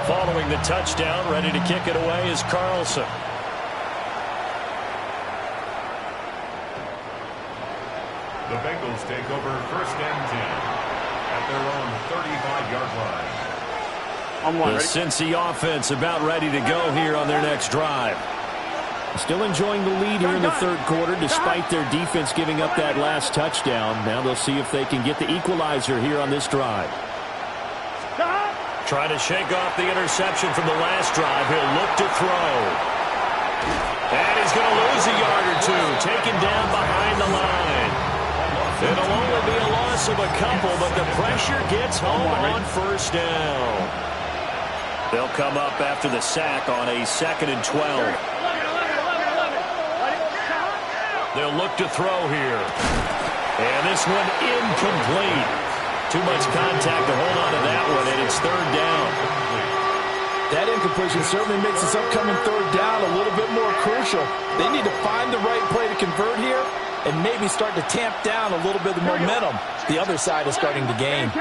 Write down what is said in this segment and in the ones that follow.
Following the touchdown, ready to kick it away is Carlson. The Bengals take over 1st and 10 at their own 35-yard line. The Cincy offense about ready to go here on their next drive. Still enjoying the lead here in the third quarter despite their defense giving up that last touchdown. Now they'll see if they can get the equalizer here on this drive. Try to shake off the interception from the last drive. He'll look to throw. And he's going to lose a yard or two. Taken down behind the line. It'll only be a loss of a couple, but the pressure gets home on 1st down. They'll come up after the sack on a 2nd and 12. They'll look to throw here. And this one incomplete. Too much contact to hold on to that one, and it's 3rd down. That incompletion certainly makes this upcoming 3rd down a little bit more crucial. They need to find the right play to convert here and maybe start to tamp down a little bit of the momentum the other side is starting to gain.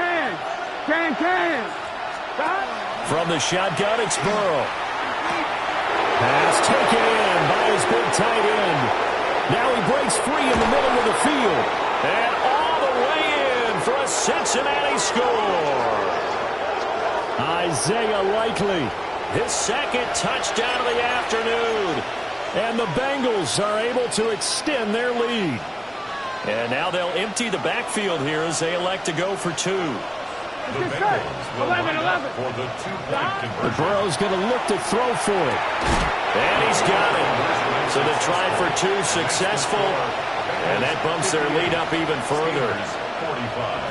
From the shotgun, it's Burrow. Pass taken in by his big tight end. Now he breaks free in the middle of the field. And all the way in for a Cincinnati score. Isaiah Likely, his 2nd touchdown of the afternoon. And the Bengals are able to extend their lead. And now they'll empty the backfield here as they elect to go for 2. The Bengals will line up for the 2-point conversion. But Burrow's going to look to throw for it. And he's got it. So the try for 2 successful. And that bumps their lead up even further. 45.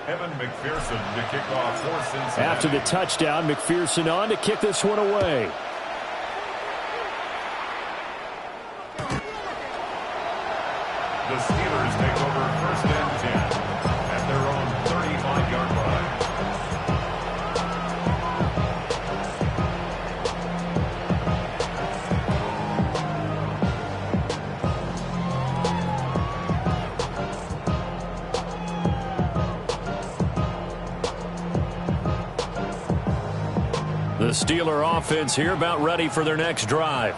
Evan McPherson to kick off for Cincinnati. After the touchdown, McPherson on to kick this one away. The Steelers take over 1st and 10 at their own 35-yard line. The Steeler offense here about ready for their next drive.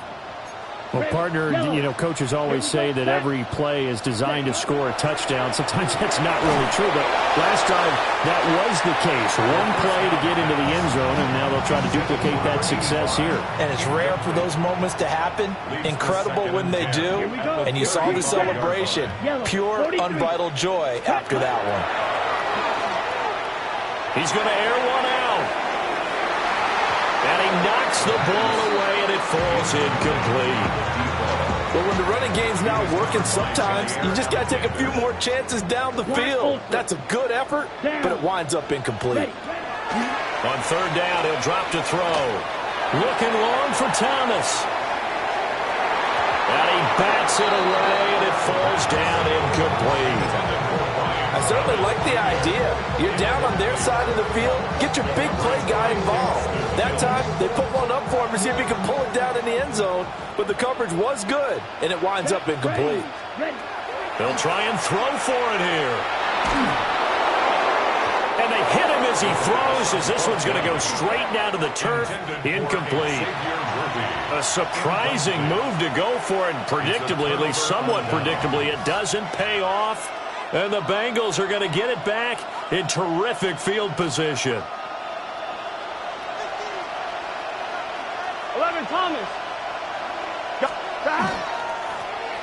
Well, partner, coaches always say that every play is designed to score a touchdown. Sometimes that's not really true, but last drive, that was the case. One play to get into the end zone, and now they'll try to duplicate that success here. And it's rare for those moments to happen. Incredible when they do. And you saw the celebration. Pure, unbridled joy after that one. He's going to air one out. And he knocks the ball away, and it falls incomplete. But when the running game's not working, sometimes you just got to take a few more chances down the field. That's a good effort, but it winds up incomplete. On 3rd down, he'll drop to throw. Looking long for Thomas. And he bats it away, and it falls down incomplete. I certainly like the idea. You're down on their side of the field. Get your big play guy involved. That time, they put one up for him to see if he can pull it down in the end zone. But the coverage was good, and it winds up incomplete. They'll try and throw for it here. And they hit him as he throws, as this one's going to go straight down to the turf. Incomplete. A surprising move to go for it. Predictably, at least somewhat predictably, it doesn't pay off. And the Bengals are going to get it back in terrific field position. 11 Thomas.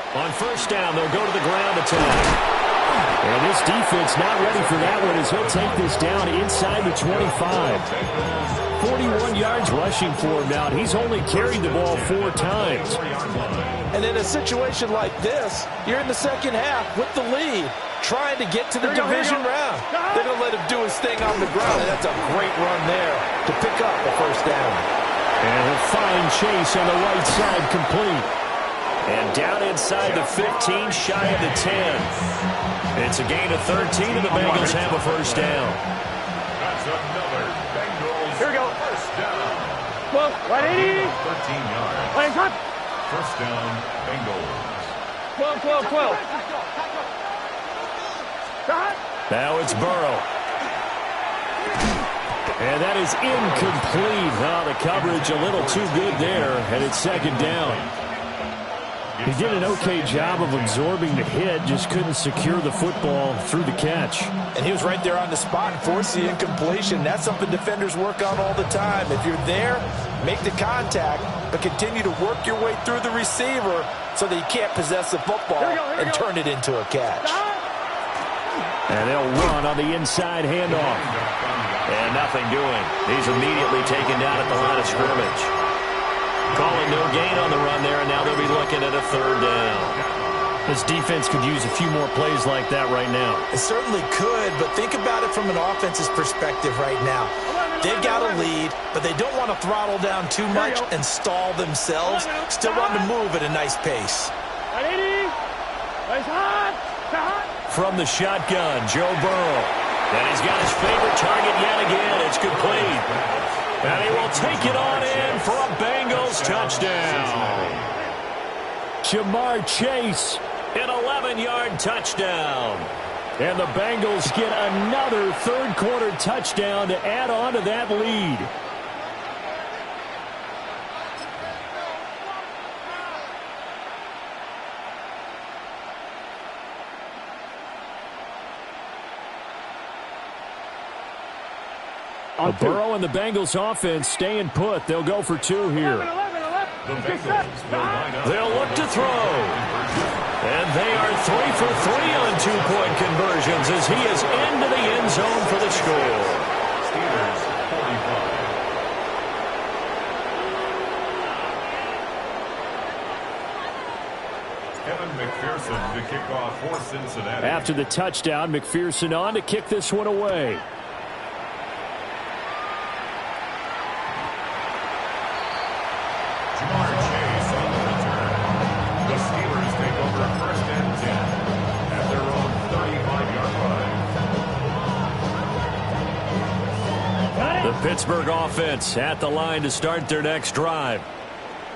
On 1st down, they'll go to the ground attack. And this defense not ready for that one as he'll take this down inside the 25. 41 yards rushing for him now, and he's only carried the ball 4 times. And in a situation like this, you're in the second half with the lead, trying to get to the division round. They're going to let him do his thing on the ground, and that's a great run there to pick up a 1st down. And a fine chase on the right side complete. And down inside the 15, shy of the 10. It's a gain of 13, and the Bengals have a 1st down. That's another Bengals Here we go. 1st down. Well, 180. 13 yards. Playing top. 1st down, Bengals. 12, 12, 12. Now it's Burrow. And that is incomplete. Oh, the coverage a little too good there, and it's second down. He did an okay job of absorbing the hit, just couldn't secure the football through the catch. And he was right there on the spot and forced the incompletion. That's something defenders work on all the time. If you're there, make the contact, but continue to work your way through the receiver so that you can't possess the football and turn it into a catch. And they'll run on the inside handoff. And nothing doing. He's immediately taken down at the line of scrimmage. Calling no gain on the run there, and now they'll be looking at a third down. This defense could use a few more plays like that right now. It certainly could, but think about it from an offense's perspective right now. They've got a lead, but they don't want to throttle down too much and stall themselves. Still want to move at a nice pace. From the shotgun, Joe Burrow. And he's got his favorite target yet again. It's complete. And he will take it on in for a Bengals touchdown. Jamar Chase, an 11-yard touchdown. And the Bengals get another third-quarter touchdown to add on to that lead. Burrow and the Bengals offense staying put. They'll go for two here. They'll look to throw. And they are 3 for 3 on two-point conversions as he is into the end zone for the score. Steelers 45. Kevin McPherson to kick off for Cincinnati. After the touchdown, McPherson on to kick this one away. Jamar Chase on the return. The Steelers take over first and 10 at their own 35-yard line. The Pittsburgh offense at the line to start their next drive.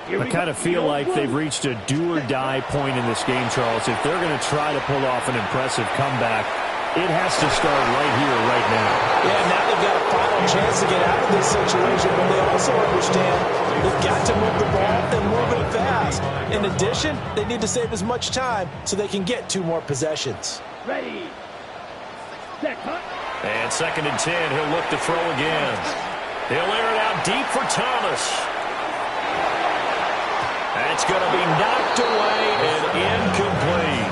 I kind of feel like they've reached a do-or-die point in this game, Charles. If they're going to try to pull off an impressive comeback, it has to start right here, right now. Yeah, now they've got a final chance to get out of this situation, but they also understand they've got to move the ball and move it fast. In addition, they need to save as much time so they can get 2 more possessions. Ready. Set, cut. And second and 10, he'll look to throw again. He'll air it out deep for Thomas. That's going to be knocked away and incomplete.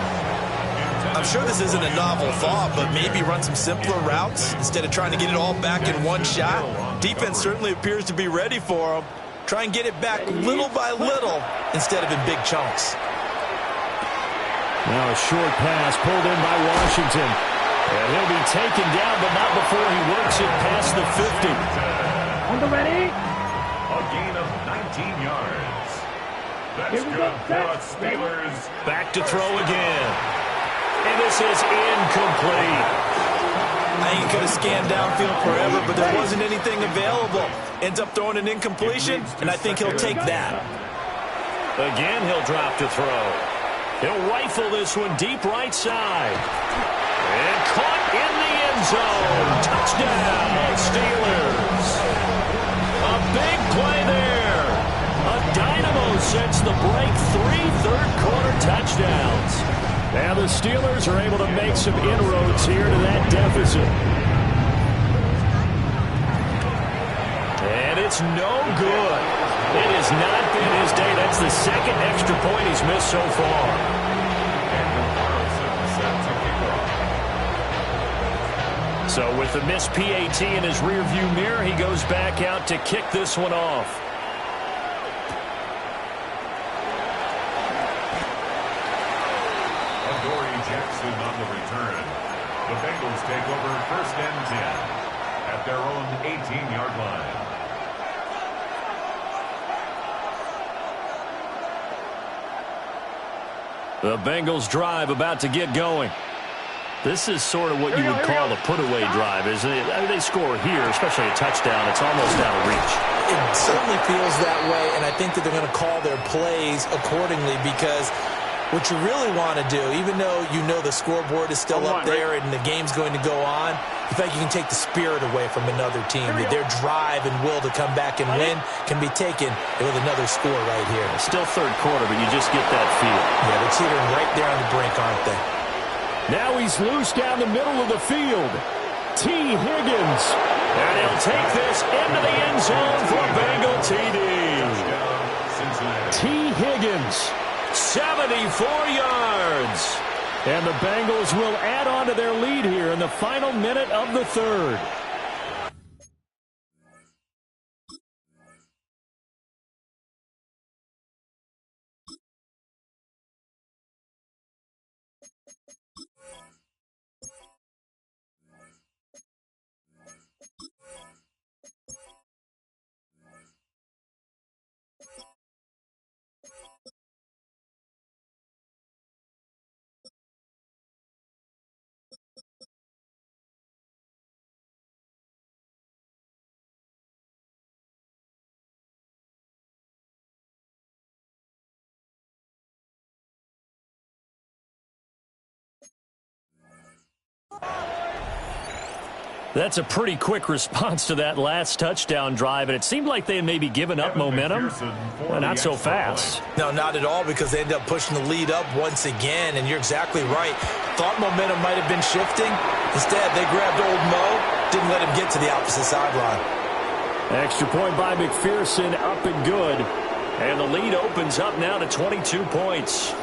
I'm sure this isn't a novel thought, but maybe run some simpler routes instead of trying to get it all back in one shot. Defense certainly appears to be ready for him. Try and get it back little by little instead of in big chunks. Now a short pass pulled in by Washington. And he'll be taken down, but not before he works it past the 50. On the ready. A gain of 19 yards. That's good for the Steelers. Back to throw again. And this is incomplete. I ain't going to scan downfield forever, but there wasn't anything available. Ends up throwing an incompletion, and I think he'll take that. Again, he'll drop to throw. He'll rifle this one deep right side. And caught in the end zone. Touchdown, Steelers. A big play there. A dynamo since the break. 3 third-quarter touchdowns. Now the Steelers are able to make some inroads here to that deficit. And it's no good. It has not been his day. That's the second extra point he's missed so far. So with the missed PAT in his rearview mirror, he goes back out to kick this one off. Adoree Jackson on the return. The Bengals take over first and 10 at their own 18-yard line. The Bengals drive about to get going. This is sort of what you would call a put-away drive, isn't it? I mean, they score here, especially a touchdown. It's almost out of reach. It certainly feels that way, and I think that they're going to call their plays accordingly because what you really want to do, even though you know the scoreboard is still up there and the game's going to go on, you think you can take the spirit away from another team. Their drive and will to come back and win can be taken with another score right here. Still third quarter, but you just get that feel. Yeah, they're teetering right there on the brink, aren't they? Now he's loose down the middle of the field. T. Higgins. And he'll take this into the end zone for a Bengal TD. T. Higgins. 74 yards. And the Bengals will add on to their lead here in the final minute of the third. That's a pretty quick response to that last touchdown drive, and it seemed like they had maybe given up momentum. Well, not so fast. No, not at all, because they ended up pushing the lead up once again, and you're exactly right. Thought momentum might have been shifting. Instead, they grabbed old Mo, didn't let him get to the opposite sideline. Extra point by McPherson, up and good. And the lead opens up now to 22 points.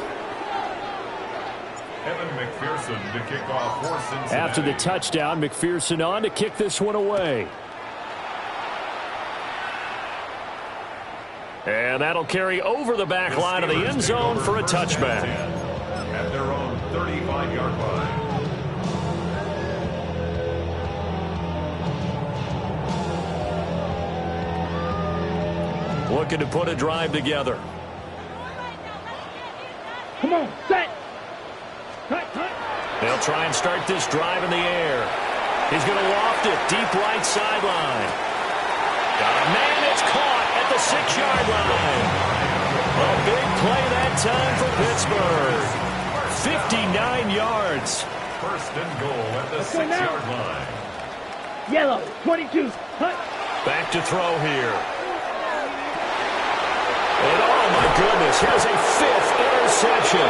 Evan McPherson to kick off for Cincinnati. After the touchdown, McPherson on to kick this one away. And that'll carry over the back line of the end zone for a touchback. At their own 35-yard line. Looking to put a drive together. Come on, set. Cut. They'll try and start this drive in the air. He's going to loft it deep right sideline. Got a man that's caught at the 6-yard line. A big play that time for Pittsburgh. 59 yards. First and goal at the 6-yard line. Yellow, 22. Cut. Back to throw here. And oh my goodness, here's a 5th interception.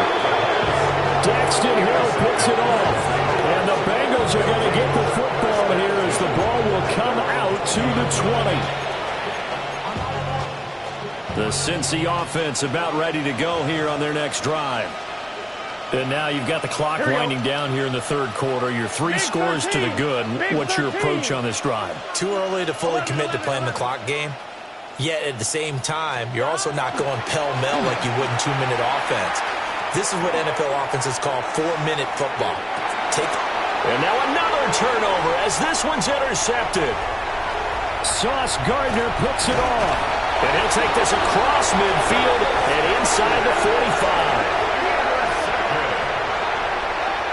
Daxton Hill picks it off. And the Bengals are going to get the football here as the ball will come out to the 20. The Cincy offense about ready to go here on their next drive. And now you've got the clock winding down here in the third quarter. Your 3 scores to the good. What's your approach on this drive? Too early to fully commit to playing the clock game. Yet at the same time, you're also not going pell-mell like you would in 2-minute offense. This is what NFL offenses call 4-minute football. And now another turnover as this one's intercepted. Sauce Gardner picks it off. And he'll take this across midfield and inside the 45.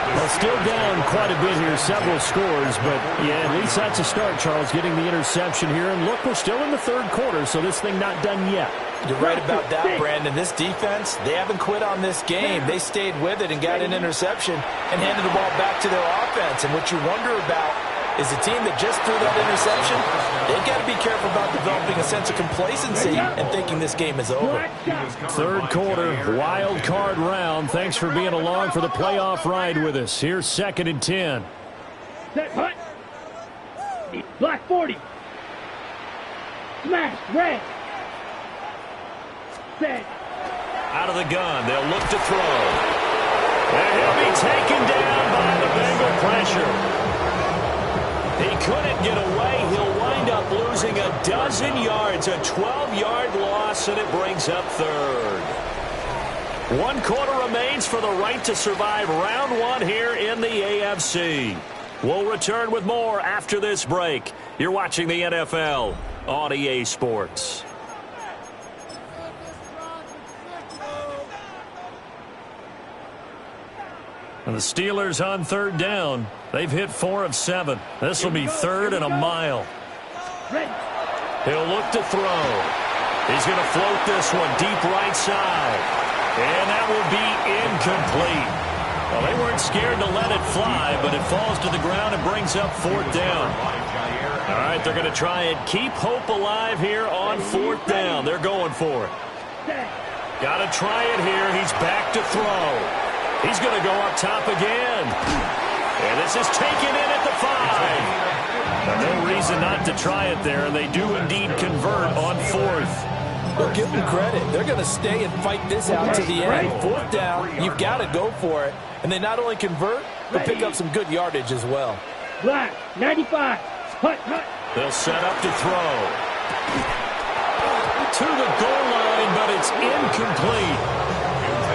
Well, still down quite a bit here, several scores, but yeah, at least that's a start, Charles, getting the interception here. And look, we're still in the third quarter, so this thing not done yet. You're right about that, Brandon. This defense, they haven't quit on this game. They stayed with it and got an interception and handed the ball back to their offense. And what you wonder about is the team that just threw that interception, they've got to be careful about developing a sense of complacency and thinking this game is over. Third quarter, wild card round. Thanks for being along for the playoff ride with us. Here's 2nd and 10. Set, hut. Black 40. Smash, red. Set. Out of the gun, they'll look to throw. And he'll be taken down by the Bengal pressure. He couldn't get away. He'll wind up losing a dozen yards, a 12-yard loss, and it brings up third. 1 quarter remains for the right to survive round 1 here in the AFC. We'll return with more after this break. You're watching the NFL on EA Sports. And the Steelers on 3rd down. They've hit 4 of 7. This will be 3rd and a mile. He'll look to throw. He's going to float this one deep right side. And that will be incomplete. Well, they weren't scared to let it fly, but it falls to the ground and brings up fourth down. All right, they're going to try and keep hope alive here on fourth down. They're going for it. Got to try it here. He's back to throw. He's going to go up top again. And this is taken in at the 5. No reason not to try it there, and they do indeed convert on fourth. Well, give them credit. They're going to stay and fight this out to the end. Fourth down, you've got to go for it. And they not only convert, but pick up some good yardage as well. Black, 95. Hut, hut. They'll set up to throw. To the goal line, but it's incomplete.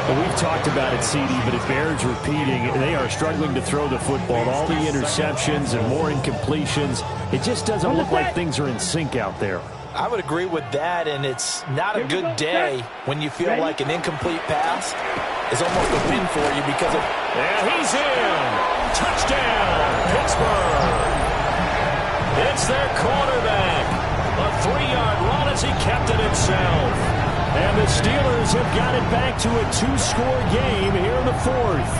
Well, we've talked about it, CD, but it bears repeating. They are struggling to throw the football. All the interceptions and more incompletions. It just doesn't look like things are in sync out there. I would agree with that, and it's not a good day when you feel like an incomplete pass is almost a win for you because of... Yeah, he's in. Touchdown, Pittsburgh. It's their quarterback. A 3-yard run as he kept it himself. And the Steelers have got it back to a 2-score game here in the fourth.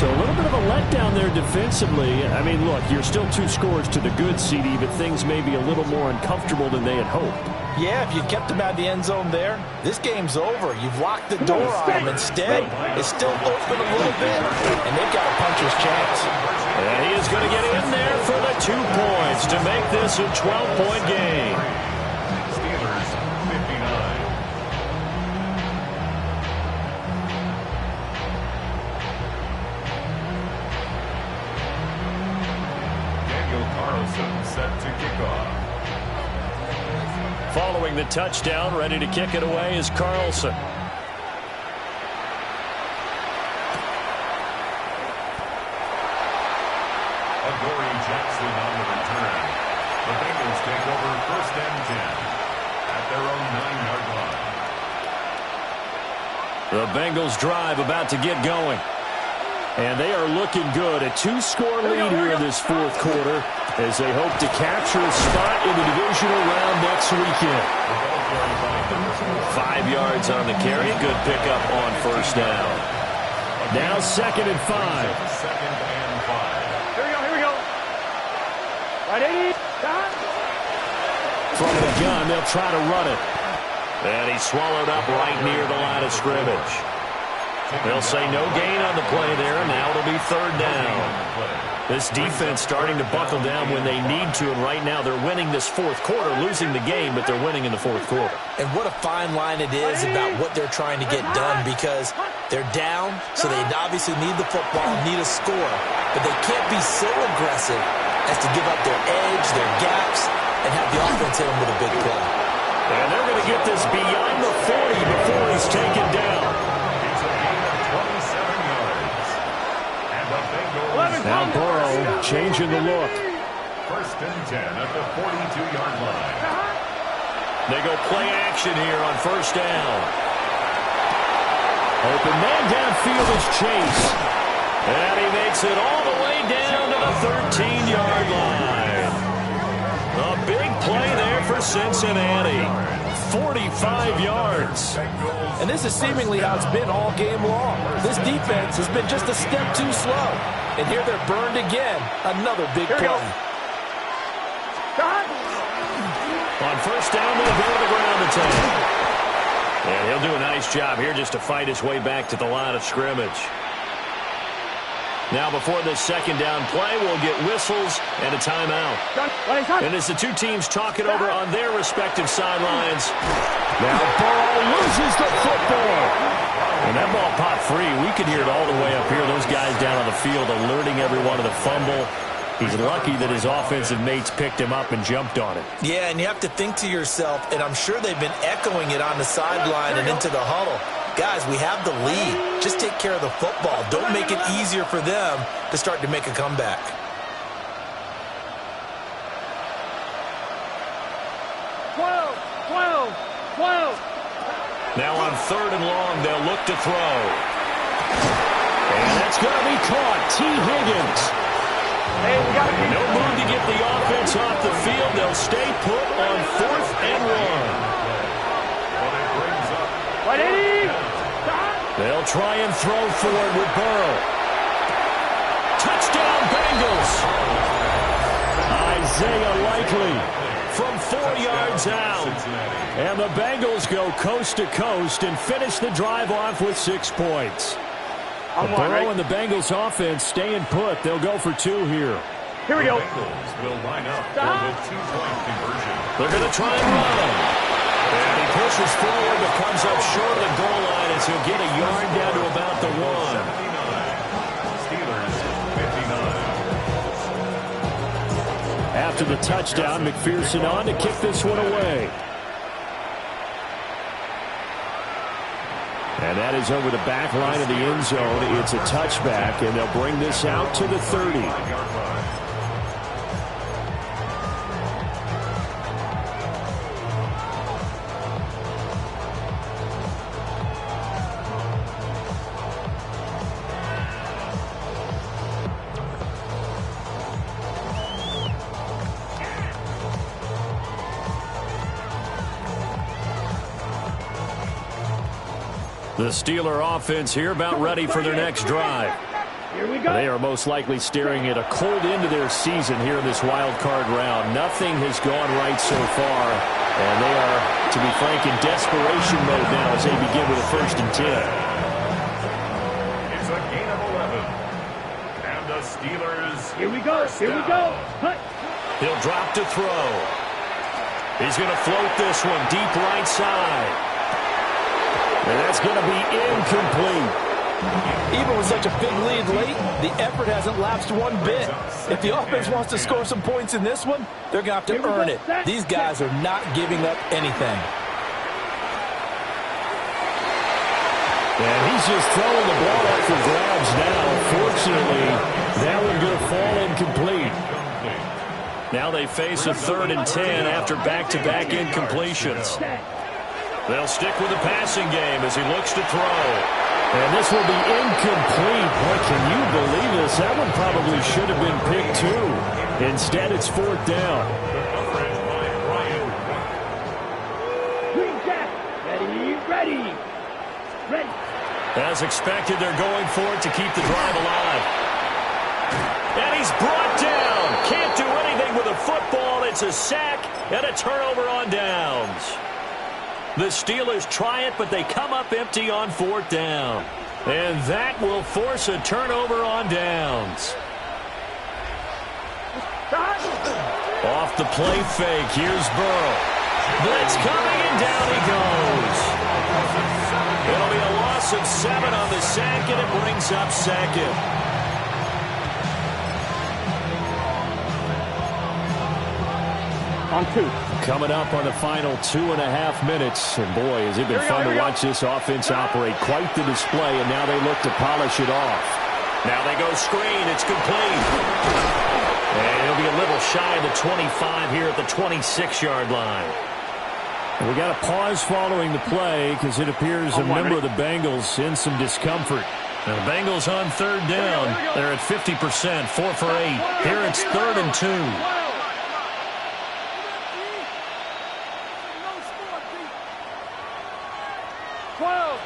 So a little bit of a letdown there defensively. I mean, look, you're still 2 scores to the good, CD, but things may be a little more uncomfortable than they had hoped. Yeah, if you kept them out of the end zone there, this game's over. You've locked the door on them. Instead, it's still open a little bit, and they've got a puncher's chance. And he is going to get in there for the 2 points to make this a 12-point game. Steelers 59. Daniel Carlson set to kick off. Following the touchdown, ready to kick it away is Carlson. Adoree Jackson on the return. The Bengals take over first and 10 at their own 9-yard line. The Bengals drive about to get going. And they are looking good. A 2-score lead here in this fourth quarter as they hope to capture a spot in the divisional round next weekend. 5 yards on the carry. Good pickup on first down. Now 2nd and 5. Second and 5. Here we go. Right, 80. From the gun, they'll try to run it. And he's swallowed up right near the line of scrimmage. They'll say no gain on the play there, and now it'll be third down. This defense starting to buckle down when they need to, and right now they're winning this fourth quarter, losing the game, but they're winning in the fourth quarter. And what a fine line it is about what they're trying to get done, because they're down, so they obviously need the football, need a score, but they can't be so aggressive as to give up their edge, their gaps, and have the offense hit them with a big play. And they're going to get this beyond the 40 before he's taken down. It's a gain of 27 yards. And the Bengals Now Burrow changing the look. first and 10 at the 42-yard line. They go play action here on first down. Open man downfield is Chase. And he makes it all the way down to the 13-yard line. A big play there for Cincinnati. 45 yards. And this is seemingly how it's been all game long. This defense has been just a step too slow. And here they're burned again. Another big play. On first down, they'll go to the ground attack. And he'll do a nice job here just to fight his way back to the line of scrimmage. Now before this second down play, we'll get whistles and a timeout. And as the two teams talk it over on their respective sidelines. Now Burrow loses the football. And that ball popped free. We could hear it all the way up here. Those guys down on the field alerting everyone of the fumble. He's lucky that his offensive mates picked him up and jumped on it. Yeah, and you have to think to yourself, and I'm sure they've been echoing it on the sideline and into the huddle. Guys, we have the lead. Just take care of the football. Don't make it easier for them to start to make a comeback. Now on third and long, they'll look to throw. And that's going to be caught. T. Higgins. No move to get the offense off the field. They'll stay put on 4th and 1. But it brings up try and throw for it with Burrow. Touchdown, Bengals. Isaiah Likely from 4 yards out. And the Bengals go coast to coast and finish the drive off with 6 points. Burrow and the Bengals offense staying put. They'll go for 2 here. Here we go. The Bengals will line up for the 2-point conversion. They're going to try and run. And he pushes forward but comes up short of the goal line as he'll get a yard down to about the 1. 79. Steelers 59. After the touchdown, McPherson on to kick this one away. And that is over the back line of the end zone. It's a touchback, and they'll bring this out to the 30. The Steeler offense here about ready for their next drive. Here we go. They are most likely staring at a cold end to their season here in this wild card round. Nothing has gone right so far, and they are, to be frank, in desperation mode now as they begin with a 1st and 10. It's a gain of 11. And the Steelers. Here we go. Here we go. Hut. He'll drop to throw. He's going to float this one deep right side. And that's going to be incomplete. Even with such a big lead late, the effort hasn't lapsed one bit. If the offense wants to score some points in this one, they're going to have to earn it. These guys are not giving up anything. And he's just throwing the ball up for grabs now. Fortunately, that one going to fall incomplete. Now they face a 3rd and 10 after back-to-back incompletions. They'll stick with the passing game as he looks to throw. And this will be incomplete. Boy, can you believe this? That one probably should have been picked too. Instead, it's 4th down. Green Jack. Ready. As expected, they're going for it to keep the drive alive. And he's brought down. Can't do anything with a football. It's a sack and a turnover on downs. The Steelers try it, but they come up empty on 4th down. And that will force a turnover on downs. Off the play fake, here's Burrow. Blitz coming, and down he goes. It'll be a loss of 7 on the sack, and it brings up 2nd. On 2. Coming up on the final 2.5 minutes. And boy, has it been fun to watch this offense operate. Quite the display, and now they look to polish it off. Now they go screen. It's complete. And it'll be a little shy of the 25 here at the 26-yard line. And we got a pause following the play because it appears a member of the Bengals in some discomfort. Now the Bengals on 3rd down. They're at 50%, 4 for 8. Here it's 3rd and 2. 12.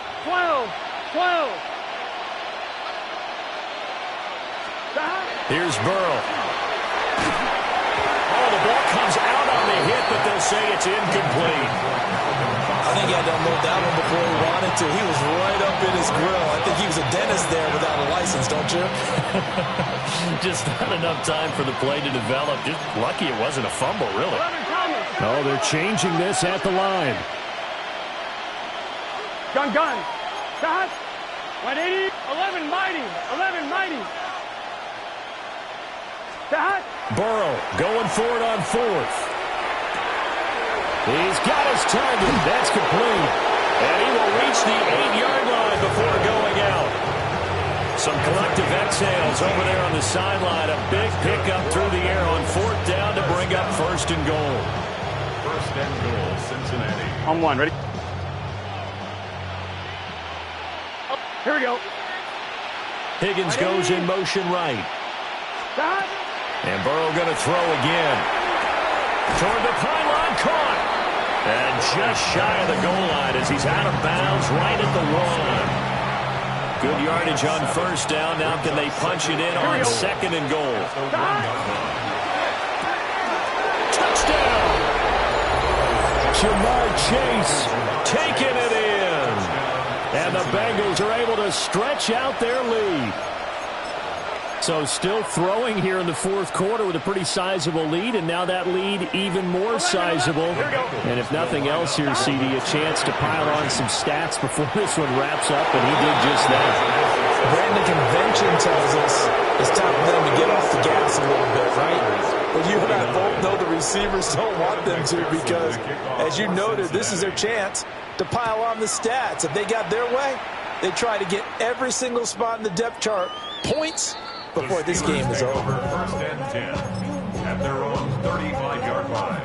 Here's Burrow. Oh, the ball comes out on the hit, but they'll say it's incomplete. I think he had to unload that one before he wanted to. He was right up in his grill. I think he was a dentist there without a license, don't you? Just not enough time for the play to develop. Just lucky it wasn't a fumble, really. Oh, they're changing this at the line. Gun. Stop. 180. 11 mighty. Stop. Burrow going for it on 4th. He's got his target. That's complete. And he will reach the 8-yard line before going out. Some collective exhales over there on the sideline. A big pickup through the air on 4th down to bring up 1st and goal. 1st and goal, Cincinnati. On 1. Ready? Here we go. Higgins goes in motion right. Stop. And Burrow going to throw again. Toward the pylon, caught. And just shy of the goal line as he's out of bounds right at the 1. Good yardage on first down. Now can they punch it in on second and goal? Touchdown! Jamar Chase taking it in. And the Bengals are able to stretch out their lead. So still throwing here in the fourth quarter with a pretty sizable lead, and now that lead even more sizable. And if nothing else here, CD, a chance to pile on some stats before this one wraps up, and he did just that. Brandon, convention tells us it's time for them to get off the gas a little bit, right? But you and I both know the receivers don't want them to because, as you noted, this is their chance to pile on the stats. If they got their way, they try to get every single spot in the depth chart points before this game is over. First and 10 at their own 35-yard line.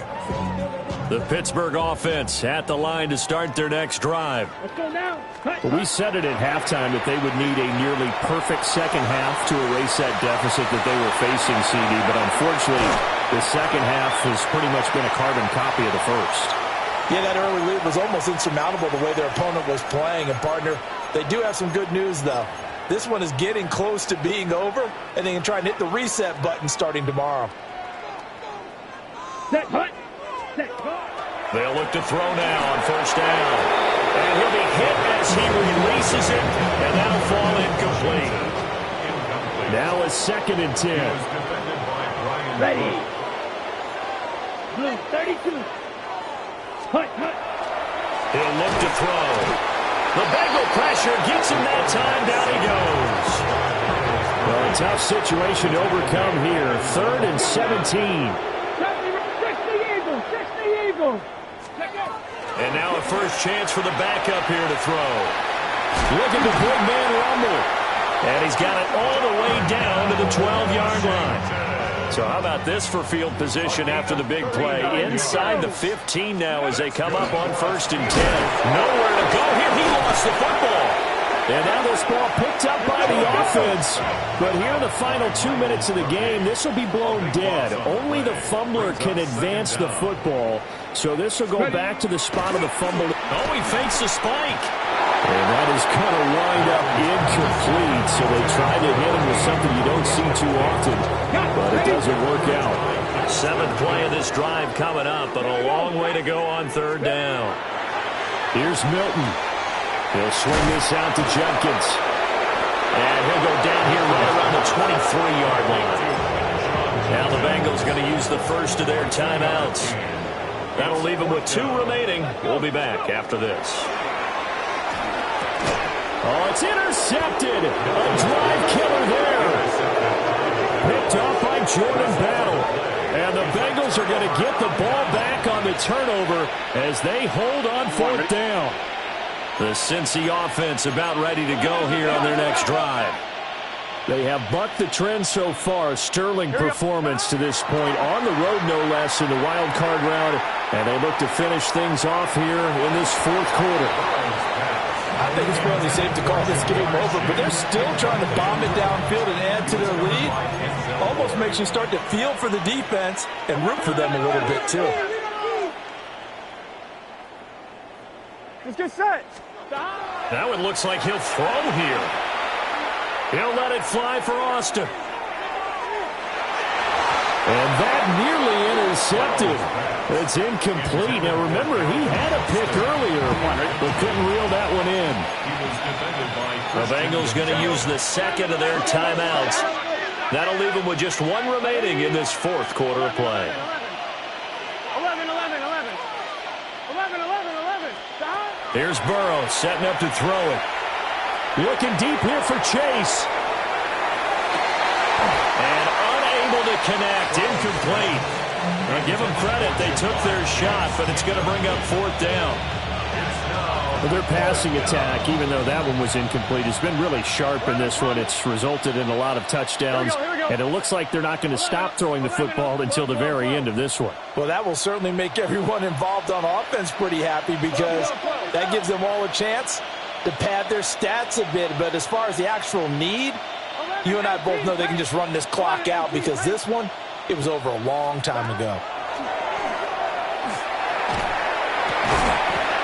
The Pittsburgh offense at the line to start their next drive. Let's go now. Well, we said it at halftime that they would need a nearly perfect second half to erase that deficit that they were facing, CD. But unfortunately, the second half has pretty much been a carbon copy of the first. Yeah, that early lead was almost insurmountable the way their opponent was playing. And, partner, they do have some good news, though. This one is getting close to being over, and they can try and hit the reset button starting tomorrow. Set, hut. Set, hut. They'll look to throw now on first down. And he'll be hit as he releases it, and that'll fall incomplete. Now a second and 10. Ready. Blue, 32. Hut, hut. He'll look to throw. The Bengal pressure gets him that time. Down he goes. Well, a tough situation to overcome here. 3rd and 17. 60 Eagles. 60 Eagles. And now a first chance for the backup here to throw. Look at the big man rumble. And he's got it all the way down to the 12-yard line. So how about this for field position after the big play? Inside the 15 now as they come up on 1st and 10. Nowhere to go here. He lost the football. And now this ball picked up by the offense. But here in the final 2 minutes of the game, this will be blown dead. Only the fumbler can advance the football. So this will go back to the spot of the fumble. Oh, he fakes the spike. And that is going to wind up incomplete. So they tried to hit him with something you don't see too often. But it doesn't work out. 7th play of this drive coming up, but a long way to go on 3rd down. Here's Milton. He'll swing this out to Jenkins. And he'll go down here right around the 23-yard line. Now the Bengals going to use the first of their timeouts. That'll leave them with 2 remaining. We'll be back after this. Oh, it's intercepted. A drive killer there. Picked up by Jordan Battle. And the Bengals are going to get the ball back on the turnover as they hold on 4th down. The Cincy offense about ready to go here on their next drive. They have bucked the trend so far. Sterling performance to this point. On the road, no less, in the wild card round. And they look to finish things off here in this 4th quarter. I think it's fairly safe to call this game over, but they're still trying to bomb it downfield and add to their lead. Almost makes you start to feel for the defense and root for them a little bit, too. Let's get set. That one looks like he'll throw here. He'll let it fly for Austin. And that nearly intercepted. It's incomplete. Now, remember, he had a pick earlier, but couldn't reel that one in. The Bengals going to use the second of their timeouts. That'll leave them with just 1 remaining in this 4th quarter of play. 11. Here's Burrow setting up to throw it. Looking deep here for Chase. And unable to connect. Incomplete. And give them credit. They took their shot, but it's going to bring up 4th down. Well, their passing attack, even though that one was incomplete, has been really sharp in this one. It's resulted in a lot of touchdowns, and it looks like they're not going to stop throwing the football until the very end of this one. Well, that will certainly make everyone involved on offense pretty happy because that gives them all a chance to pad their stats a bit. But as far as the actual need, you and I both know they can just run this clock out because this one, it was over a long time ago.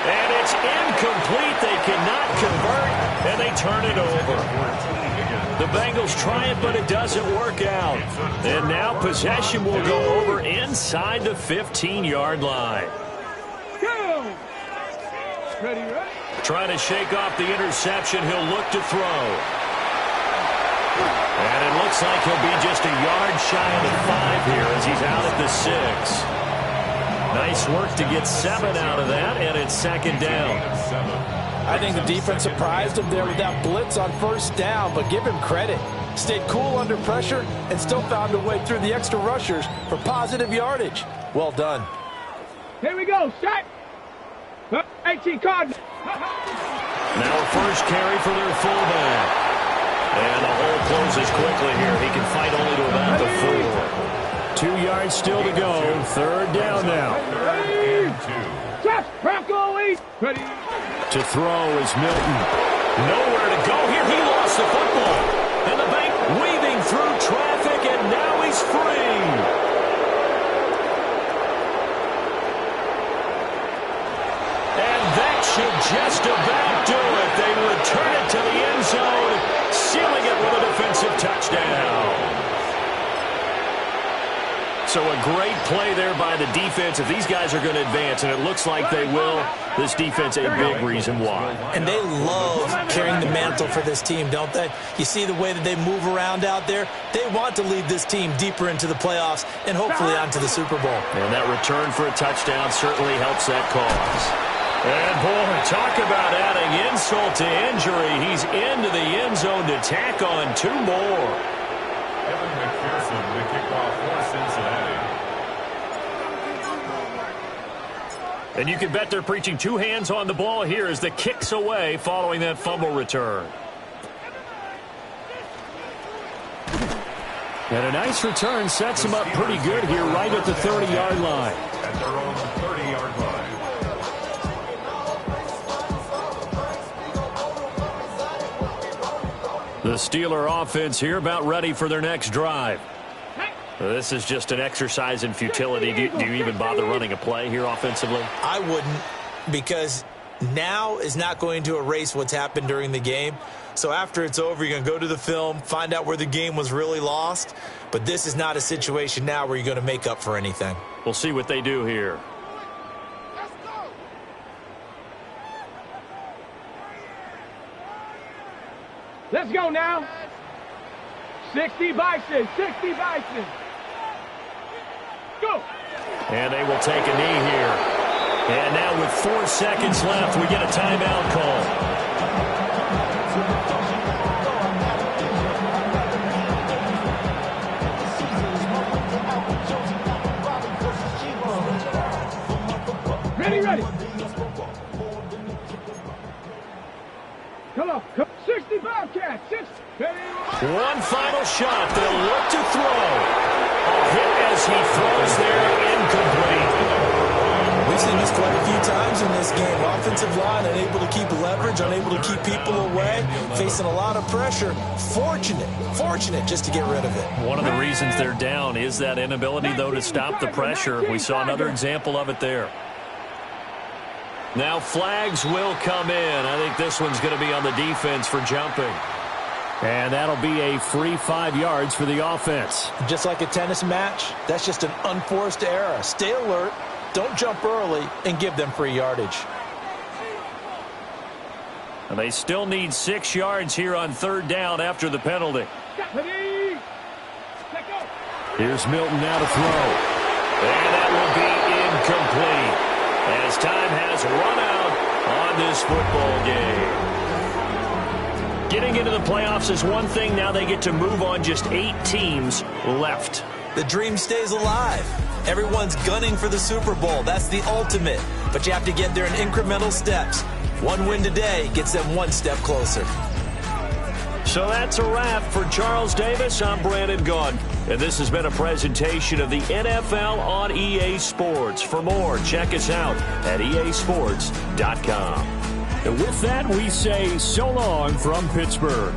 And it's incomplete. They cannot convert, and And they turn it over. The Bengals try it, but it doesn't work out. And now possession will go over inside the 15-yard line. Go! Ready, right? Trying to shake off the interception. He'll look to throw. And it looks like he'll be just a yard shy of the 5 here as he's out at the 6. Nice work to get 7 out of that, and it's second down. I think the defense surprised him there with that blitz on first down, but give him credit. Stayed cool under pressure and still found a way through the extra rushers for positive yardage. Well done. Here we go. Set. 18 card. Now a first carry for their fullback. And the hole closes quickly here. He can fight only to about the 4. 2 yards still to go. Third down now. Just Bronco East. Ready. To throw is Milton. Nowhere to go here. He lost the football. And the bank weaving through traffic, and now he's free. That should just about do it. They return it to the end zone, sealing it with a defensive touchdown. So a great play there by the defense. If these guys are going to advance, and it looks like they will, this defense a big reason why. And they love carrying the mantle for this team, don't they? You see the way that they move around out there? They want to lead this team deeper into the playoffs and hopefully onto the Super Bowl. And that return for a touchdown certainly helps that cause. And, boy, talk about adding insult to injury. He's into the end zone to tack on 2 more. Evan McPherson, the kickoff for Cincinnati. And you can bet they're preaching 2 hands on the ball here as the kick's away following that fumble return. And a nice return sets him up pretty good here right at the 30-yard line. At their own 30-yard line. The Steeler offense here about ready for their next drive. This is just an exercise in futility. Do you even bother running a play here offensively? I wouldn't, because now is not going to erase what's happened during the game. So after it's over, you're going to go to the film, find out where the game was really lost. But this is not a situation now where you're going to make up for anything. We'll see what they do here. Let's go now. 60 Bison. 60 Bison. Go. And they will take a knee here. And now with 4 seconds left, we get a timeout call. Ready. Come on. 60 Bobcats. 60. Ready. One final shot. They'll look to throw. A hit as he throws there, incomplete. We've seen this quite a few times in this game. Offensive line unable to keep leverage, unable to keep people away, facing a lot of pressure. Fortunate just to get rid of it. One of the reasons they're down is that inability, though, to stop the pressure. We saw another example of it there. Now flags will come in. I think this one's going to be on the defense for jumping. And that'll be a free 5 yards for the offense. Just like a tennis match, that's just an unforced error. Stay alert, don't jump early, and give them free yardage. And they still need 6 yards here on 3rd down after the penalty. Here's Milton now to throw. And that will be incomplete as time has run out on this football game. Getting into the playoffs is one thing. Now they get to move on. Just 8 teams left. The dream stays alive. Everyone's gunning for the Super Bowl. That's the ultimate. But you have to get there in incremental steps. One win today gets them 1 step closer. So that's a wrap for Charles Davis. I'm Brandon Gaudin. And this has been a presentation of the NFL on EA Sports. For more, check us out at easports.com. And with that, we say so long from Pittsburgh.